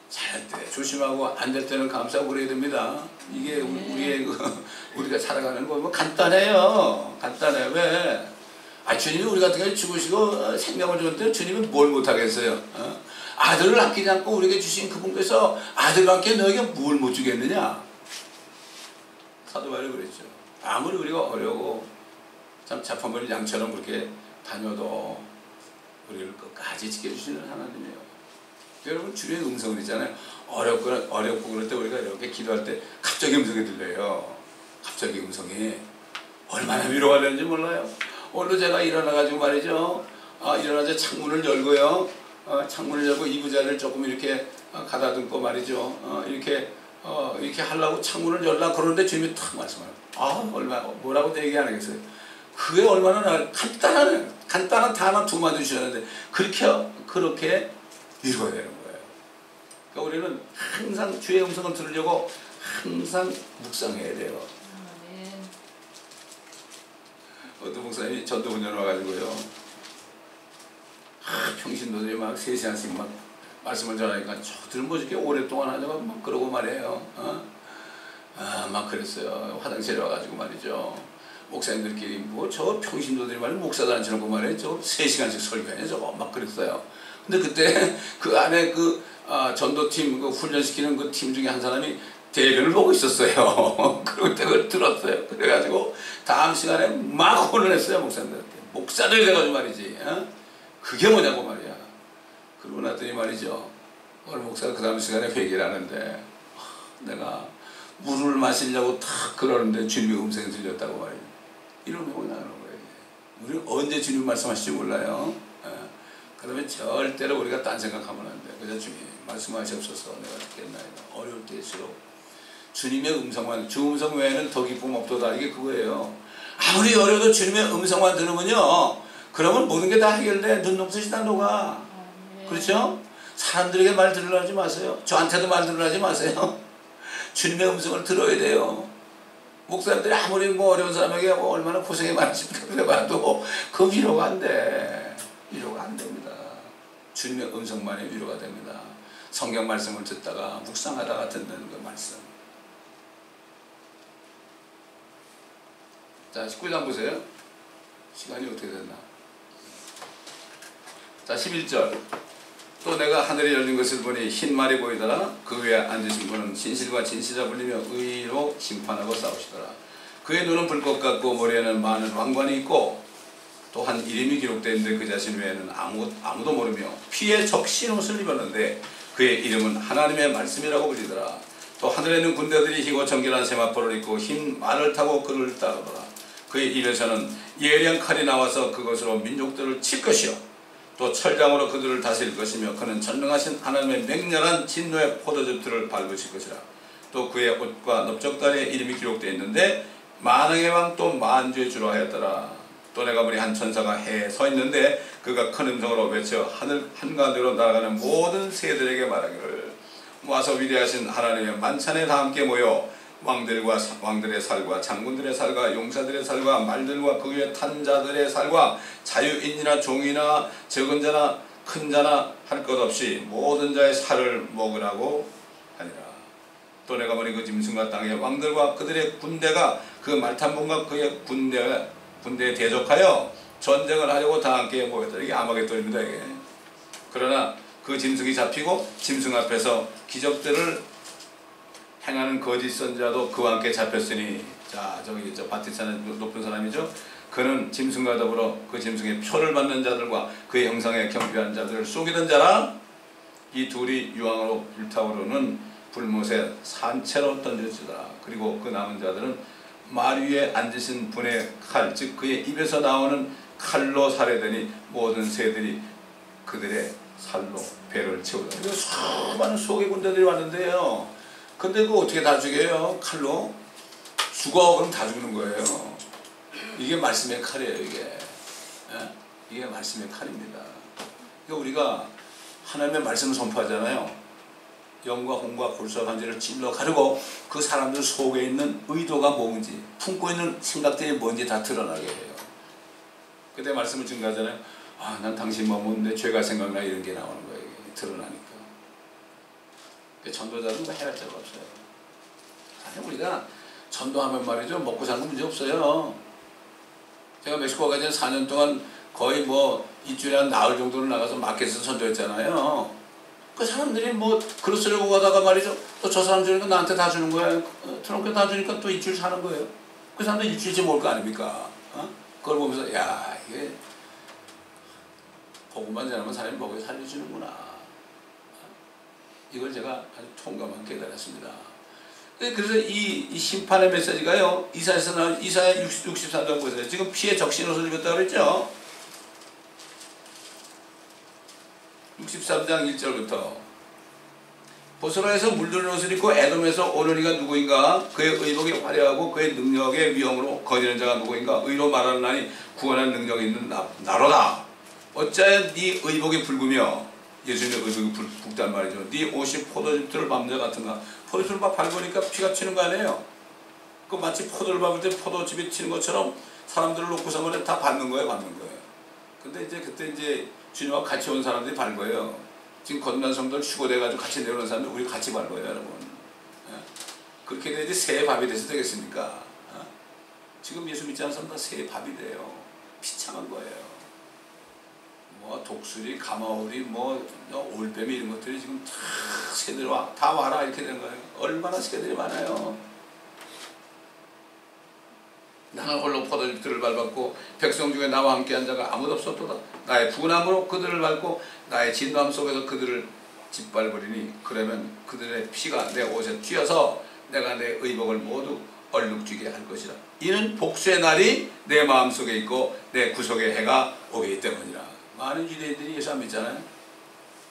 잘 때 조심하고 안 될 때는 감사하고 그래야 됩니다. 이게 우리가 살아가는 거 뭐 간단해요. 간단해. 왜? 주님이 우리 같은 경우에 죽으시고 생명을 주는데 주님이 뭘 못하겠어요? 아들을 아끼지 않고 우리에게 주신 그분께서 아들과 함께 너에게 뭘 못 주겠느냐? 사도 바울이 그랬죠. 아무리 우리가 어려고 참 자판머리 양처럼 그렇게 다녀도 우리를 끝까지 지켜주시는 하나님이에요. 여러분 주님의 음성은 있잖아요. 어렵고 그럴 때 우리가 이렇게 기도할 때 갑자기 음성이 들려요. 갑자기 음성이 얼마나 위로가 되는지 몰라요. 오늘 제가 일어나가지고 말이죠. 일어나서 창문을 열고요. 창문을 열고 이부자를 조금 이렇게 가다듬고 말이죠. 이렇게 하려고 창문을 열라 그러는데 주님이 탁 말씀하세요. 얼마 뭐라고 얘기 안 하겠어요. 그게 얼마나 간단한 단어 두만 주셨는데 그렇게 위로가 되는 거예요. 그러니까 우리는 항상 주의 음성을 들으려고 항상 묵상해야 돼요. 어떤 목사님이 전도 훈련 와가지고요. 평신도들이 막 3시간씩 막 말씀을 전하니까 저들 뭐 이렇게 오랫동안 하자고 막 그러고 말이에요. 막 그랬어요. 화장실에 와가지고 말이죠. 목사님들끼리 뭐 저 평신도들이 말이야 목사도 안 치는 거 말이에요. 저 3시간씩 설교하냐 저거 막 그랬어요. 근데 그때 그 안에 전도팀 훈련시키는 그 팀 중에 한 사람이 대변을 보고 있었어요. 그리고 그걸 들었어요. 그래가지고 다음 시간에 막 혼을 했어요. 목사님들한테. 목사들 돼가지고 말이지. 그게 뭐냐고 말이야. 그러고 나더니 말이죠. 오늘 목사가 그 다음 시간에 회개를 하는데 내가 물을 마시려고 탁 그러는데 주님의 음성이 들렸다고 말이에요. 이러면 뭐냐는 거예요. 우리는 언제 주님 말씀하실지 몰라요. 그 다음에 절대로 우리가 딴 생각하면 안 돼. 그래서 주님 말씀하시옵소서 내가 듣겠나이다. 어려울 때일수록 주님의 음성만, 주 음성 외에는 더 기쁨 없도다. 이게 그거예요. 아무리 어려도 주님의 음성만 들으면요. 그러면 모든 게 다 해결돼. 눈동자시 다 녹아. 그렇죠? 사람들에게 말 들으려 하지 마세요. 저한테도 말 들으려 하지 마세요. 주님의 음성을 들어야 돼요. 목사님들이 아무리 어려운 사람에게 얼마나 고생이 많으십니까? 그래봐도 그 위로가 안 돼. 위로가 안 됩니다. 주님의 음성만이 위로가 됩니다. 성경 말씀을 듣다가 묵상하다가 듣는 그 말씀. 자, 19장 보세요. 시간이 어떻게 됐나? 자, 11절. 또 내가 하늘이 열린 것을 보니 흰 말이 보이더라. 그 위에 앉으신 분은 진실과 진실자 불리며 의로 심판하고 싸우시더라. 그의 눈은 불꽃 같고 머리에는 많은 왕관이 있고 또한 이름이 기록되어 있는데 그 자신 외에는 아무도 모르며 피에 적신 옷을 입었는데 그의 이름은 하나님의 말씀이라고 불리더라. 또 하늘에 있는 군대들이 희고 정결한 세마포를 입고 흰 말을 타고 그를 따르더라. 그의 입에서는 예리한 칼이 나와서 그것으로 민족들을 칠 것이요 또 철장으로 그들을 다스릴 것이며 그는 전능하신 하나님의 맹렬한 진노의 포도즙들을 밟으실 것이라. 또 그의 옷과 넓적다리에 이름이 기록되어 있는데 만왕의 왕 또 만주의 주로 하였더라. 또 내가 보니 한 천사가 해에 서 있는데 그가 큰 음성으로 외쳐 하늘 한가운데로 날아가는 모든 새들에게 말하기를 모아서 위대하신 하나님의 만찬에 다 함께 모여 왕들의 살과 장군들의 살과 용사들의 살과 말들과 그 위에 탄 자들의 살과 자유인이나 종이나 적은 자나 큰 자나 할 것 없이 모든 자의 살을 먹으라고 하니라. 또 내가 보니 그 짐승과 땅의 왕들과 그들의 군대가 그 말탄봉과 그의 군대에 대적하여 전쟁을 하려고 다 함께 모였다. 이게 아마겟돈입니다. 이게. 그러나 그 짐승이 잡히고 짐승 앞에서 기적들을 행하는 거짓 선자도 그와 함께 잡혔으니, 자 저기 저 바티사는 높은 사람이죠. 그는 짐승과 더불어 그 짐승의 표를 받는 자들과 그의 형상에 경배한 자들을 속이던 자라. 이 둘이 유황으로 불타오르는 불못에 산채로 던져지더라. 그리고 그 남은 자들은 말 위에 앉으신 분의 칼, 즉 그의 입에서 나오는 칼로 살해되니 모든 새들이 그들의 살로 배를 채우더라. 그리고 수많은 수억의 군대들이 왔는데요. 근데 그거 어떻게 다 죽여요? 칼로? 죽어 그럼 다 죽는 거예요. 이게 말씀의 칼이에요. 이게 말씀의 칼입니다. 그러니까 우리가 하나님의 말씀을 선포하잖아요. 영과 홍과 골수와 간질을 찔러 가르고 그 사람들 속에 있는 의도가 뭔지, 품고 있는 생각들이 뭔지 다 드러나게 해요. 그때 말씀을 증거하잖아요. 난 당신 몸은 내 죄가 생각나, 이런 게 나오는 거예요. 드러나니까. 전도자는 뭐 해할 자가 없어요. 사실 우리가 전도하면 말이죠, 먹고 사는 거 문제 없어요. 제가 멕시코 가기 전 4년 동안 거의 뭐 일주일에 한 나흘 정도는 나가서 마켓에서 선도했잖아요. 그 사람들이 뭐 그릇을 가다가 말이죠. 또 저 사람 주니까 나한테 다 주는 거야. 트렁크에 다 주니까 또 일주일 사는 거예요. 그 사람들 일주일째 먹을 거 아닙니까? 그걸 보면서 야 이게 복음만 전하면 사람이 먹여 살려주는구나. 이걸 제가 아주 통감하게 깨달았습니다. 그래서 이 심판의 메시지가요. 이사야에서 나온 이사야 64장 보세요. 지금 피해 적신 옷을 입었다고 그랬죠. 63장 1절부터 보스라에서 물들은 옷을 입고 에돔에서 오는 이가 누구인가? 그의 의복이 화려하고 그의 능력의 위엄으로 거니는 자가 누구인가? 의로 말하는 나니 구원하는 능력이 있는 나로다. 어찌하여 네 의복이 붉으며 예수님의 의복이 붉단 말이죠. 네 옷이 포도즙들 밟는 같은가? 포도즙을 막 밟으니까 피가 튀는 거 아니에요? 그 마치 포도를 밟을 때 포도즙이 튀는 것처럼 사람들을 놓고서 다 밟는 거예요. 근데 이제 그때 이제 주님하고 같이 온 사람들이 밟아요. 지금 거듭난 성도들 휴거돼가지고 같이 내려오는 사람들 우리 같이 밟아요, 여러분. 그렇게 돼야지 새의 밥이 돼서 되겠습니까? 지금 예수 믿지 않는 사람들 새의 밥이 돼요. 비참한 거예요. 뭐 독수리, 가마우리, 뭐 올빼미 이런 것들이 지금 다 새들이 다 와라 이렇게 되는 거예요. 얼마나 새들이 많아요. 나는 홀로 포도즙들을 밟았고 백성 중에 나와 함께한 자가 아무도 없었도다. 나의 분함으로 그들을 밟고 나의 진노함 속에서 그들을 짓밟으리니 그러면 그들의 피가 내 옷에 튀어서 내가 내 의복을 모두 얼룩지게 할 것이라. 이는 복수의 날이 내 마음속에 있고 내 구속의 해가 오기 때문이라. 많은 유대인들이 예수 안 믿잖아요.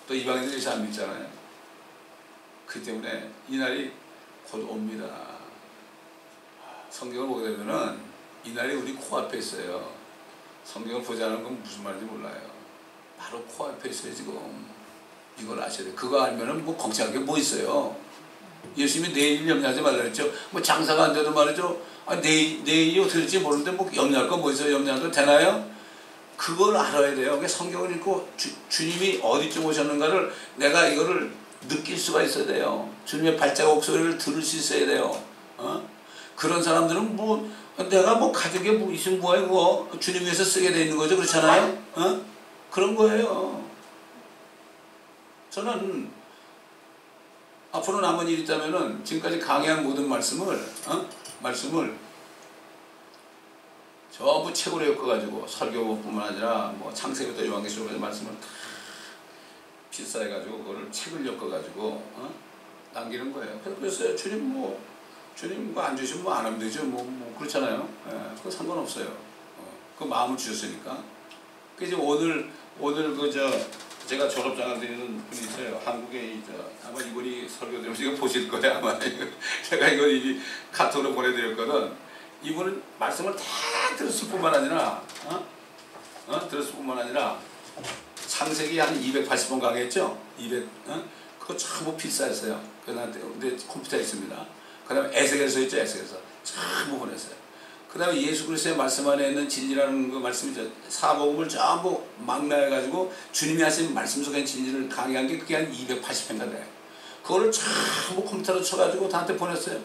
또 이방인들이 예수 안 믿잖아요. 그 때문에 이 날이 곧 옵니다. 성경을 보게 되면은 이 날이 우리 코앞에 있어요. 성경을 보지 않은 건 무슨 말인지 몰라요. 바로 코앞에 있어요 지금. 이걸 아셔야 돼요. 그거 알면은 뭐 걱정할 게 뭐 있어요. 예수님이 내일 염려하지 말라 그랬죠. 뭐 장사가 안 돼도 말이죠. 내일이 어떻게 될지 모르는데 뭐 염려할 건 뭐 있어요. 염려해도 되나요? 그걸 알아야 돼요. 성경을 읽고 주님이 어디쯤 오셨는가를 내가 이거를 느낄 수가 있어야 돼요. 주님의 발자국 소리를 들을 수 있어야 돼요. 그런 사람들은 뭐 내가 뭐 가진 게 뭐 있으면 뭐야 그거 주님 위해서 쓰게 돼 있는 거죠. 그렇잖아요. 그런 거예요. 저는 앞으로 남은 일이 있다면은 지금까지 강의한 모든 말씀을 전부 책으로 엮어가지고 설교뿐만 아니라 뭐 창세기부터 요한계시록까지 말씀을 다 필사해가지고 그거를 책을 엮어가지고 남기는 거예요. 그래서 주님 뭐 안 주시면 뭐 안 하면 되죠. 뭐 그렇잖아요. 그거 상관없어요. 그 마음을 주셨으니까. 그래서 오늘 제가 졸업장을 드리는 분이 있어요. 한국에 아마 이분이 설교 들으면서 이거 보실 거예요. 아마 제가 이거 이미 카톡으로 보내드렸거든. 이분은 말씀을 다 들었을 뿐만 아니라 창세기 한 280번 강의했죠. 그거 전부 필사했어요. 근데 컴퓨터에 있습니다. 그 다음에 에스겔서 있죠. 에스겔서 전부 보냈어요. 그 다음에 예수 그리스도의 말씀 안에 있는 진리라는 그 말씀이죠. 사복음을 전부 망라해가지고 주님이 하신 말씀 속에 진리를 강의한 게 그게 한 280회인가 돼요. 그거를 전부 컴퓨터로 쳐가지고 다한테 보냈어요.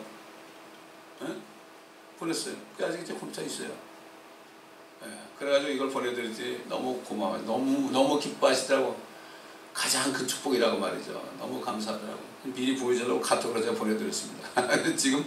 보냈어요. 그게 아직 이제 컴퓨터에 있어요. 그래가지고 이걸 보내드리지 너무 고마워요. 너무 기뻐하시더라고. 가장 큰 축복이라고 말이죠. 너무 감사하더라고. 미리 보여주려고 카톡으로 제가 보내드렸습니다. 지금